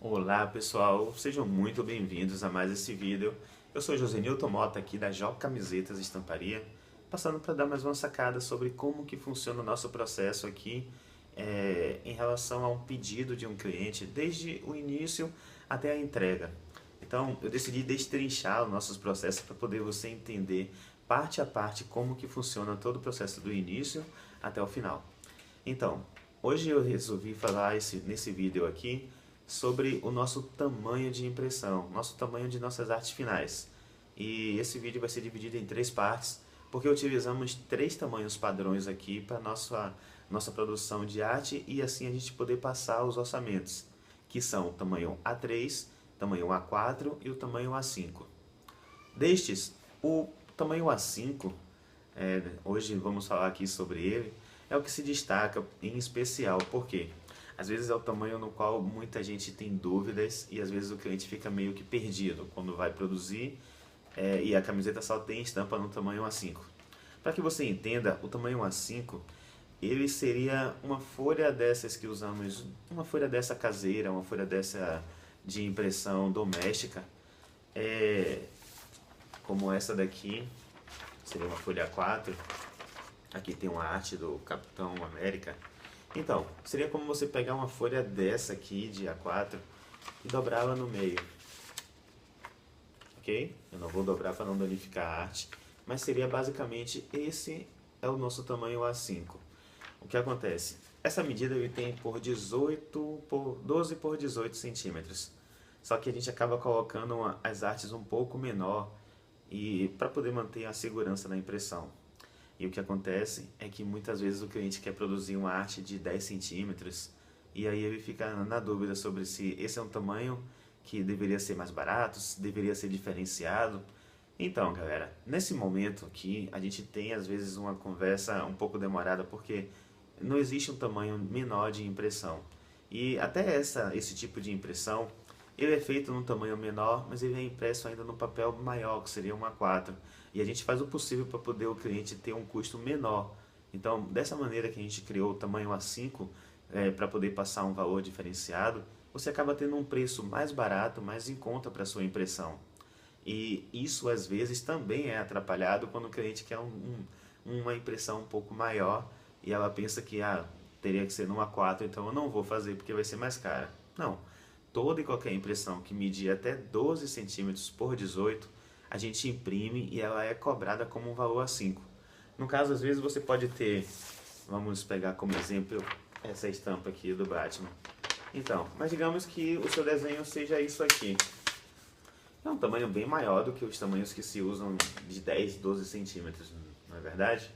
Olá pessoal, sejam muito bem-vindos a mais esse vídeo. Eu sou Josenilton Mota aqui da Jó Camisetas Estamparia, passando para dar mais uma sacada sobre como que funciona o nosso processo aqui em relação a um pedido de um cliente, desde o início até a entrega. Então eu decidi destrinchar os nossos processos para poder você entender parte a parte como que funciona todo o processo do início até o final. Então, hoje eu resolvi falar nesse vídeo aqui sobre o nosso tamanho de impressão, nosso tamanho de nossas artes finais. E esse vídeo vai ser dividido em três partes, porque utilizamos três tamanhos padrões aqui para nossa produção de arte e assim a gente poder passar os orçamentos, que são o tamanho A3, tamanho A4 e o tamanho A5. Destes, o tamanho A5, hoje vamos falar aqui sobre ele, é o que se destaca em especial, porque às vezes é o tamanho no qual muita gente tem dúvidas e às vezes o cliente fica meio que perdido quando vai produzir e a camiseta só tem estampa no tamanho A5. Para que você entenda, o tamanho A5 ele seria uma folha dessas que usamos, uma folha dessa caseira, uma folha dessa de impressão doméstica, é, como essa daqui, seria uma folha A4. Aqui tem uma arte do Capitão América. Então, seria como você pegar uma folha dessa aqui de A4 e dobrá-la no meio, ok? Eu não vou dobrar para não danificar a arte, mas seria basicamente esse é o nosso tamanho A5. O que acontece? Essa medida ele tem por 12 por 18 centímetros. Só que a gente acaba colocando as artes um pouco menor e para poder manter a segurança da impressão. E o que acontece é que muitas vezes o cliente quer produzir uma arte de 10 centímetros e aí ele fica na dúvida sobre se esse é um tamanho que deveria ser mais barato, se deveria ser diferenciado. Então, galera, nesse momento aqui a gente tem às vezes uma conversa um pouco demorada porque não existe um tamanho menor de impressão. E até esse tipo de impressão, ele é feito num tamanho menor, mas ele é impresso ainda no papel maior, que seria um A4. E a gente faz o possível para poder o cliente ter um custo menor. Então, dessa maneira que a gente criou o tamanho A5, para poder passar um valor diferenciado, você acaba tendo um preço mais barato, mais em conta para a sua impressão. E isso às vezes também é atrapalhado quando o cliente quer uma impressão um pouco maior e ela pensa que teria que ser numa 4, então eu não vou fazer porque vai ser mais cara. Não, toda e qualquer impressão que medir até 12 centímetros por 18, a gente imprime e ela é cobrada como um valor A5. No caso, às vezes você pode ter, vamos pegar como exemplo essa estampa aqui do Batman. Então, mas digamos que o seu desenho seja isso aqui. É um tamanho bem maior do que os tamanhos que se usam de 10, 12 centímetros, não é verdade?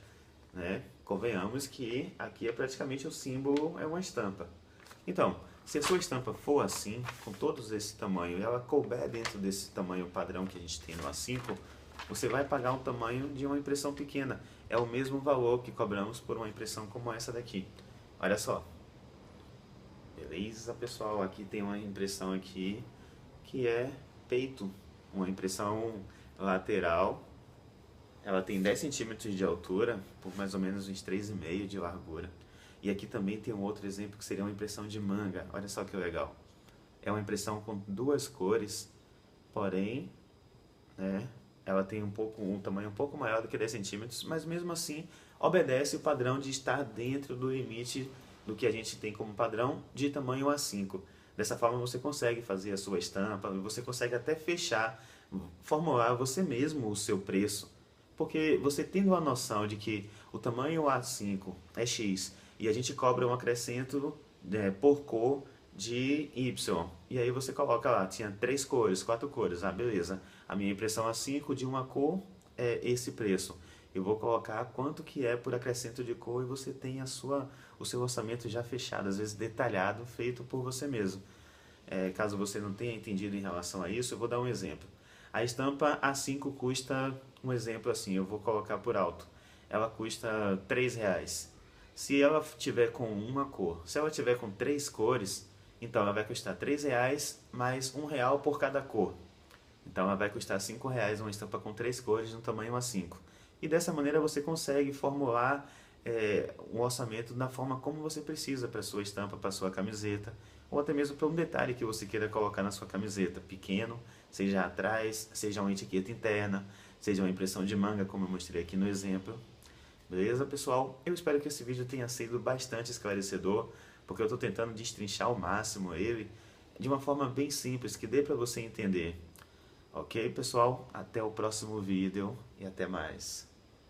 Né? Convenhamos que aqui é praticamente o símbolo, é uma estampa. Então, se a sua estampa for assim, com todos esse tamanho, e ela couber dentro desse tamanho padrão que a gente tem no A5, você vai pagar um tamanho de uma impressão pequena. É o mesmo valor que cobramos por uma impressão como essa daqui. Olha só. Beleza, pessoal? Aqui tem uma impressão aqui que é peito, uma impressão lateral. Ela tem 10 centímetros de altura, por mais ou menos uns 3,5 de largura. E aqui também tem um outro exemplo que seria uma impressão de manga. Olha só que legal. É uma impressão com duas cores, porém, né, ela tem um tamanho um pouco maior do que 10 centímetros, mas mesmo assim obedece o padrão de estar dentro do limite do que a gente tem como padrão de tamanho A5. Dessa forma você consegue fazer a sua estampa, você consegue até fechar, formular você mesmo o seu preço. Porque você tendo a noção de que o tamanho A5 é X e a gente cobra um acrescento por cor de Y. E aí você coloca lá, tinha 3 cores, 4 cores, beleza. A minha impressão A5 de uma cor é esse preço. Eu vou colocar quanto que é por acrescento de cor e você tem o seu orçamento já fechado, às vezes detalhado, feito por você mesmo. Caso você não tenha entendido em relação a isso, eu vou dar um exemplo. A estampa A5 custa, um exemplo assim, eu vou colocar por alto. Ela custa R$ 3. Se ela tiver com uma cor, se ela tiver com 3 cores, então ela vai custar R$ 3 mais R$ 1 por cada cor. Então ela vai custar R$ 5 uma estampa com 3 cores no tamanho A5. E dessa maneira você consegue formular um orçamento da forma como você precisa para sua estampa, para sua camiseta, ou até mesmo por um detalhe que você queira colocar na sua camiseta, pequeno, seja atrás, seja uma etiqueta interna, seja uma impressão de manga, como eu mostrei aqui no exemplo. Beleza, pessoal? Eu espero que esse vídeo tenha sido bastante esclarecedor, porque eu estou tentando destrinchar ao máximo ele de uma forma bem simples, que dê para você entender. Ok, pessoal? Até o próximo vídeo e até mais.